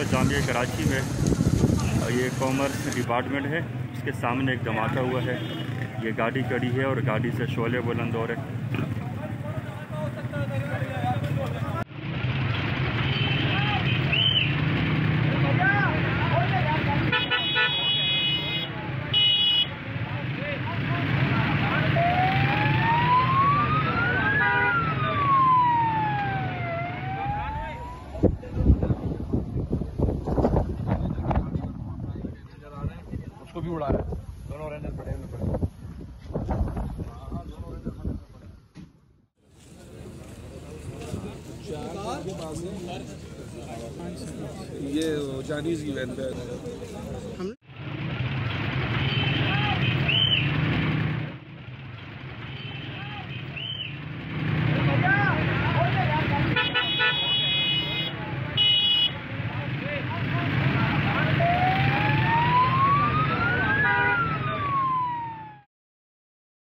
जामिया कराची में ये commerce department है, इसके सामने एक धमाका हुआ है। ये गाड़ी खड़ी है और गाड़ी से शोले बुलंद हो रहे। उसको भी उड़ा रहा है, दोनों रेंजर पड़े हुए पड़े। ये चाइनीज की वैन पे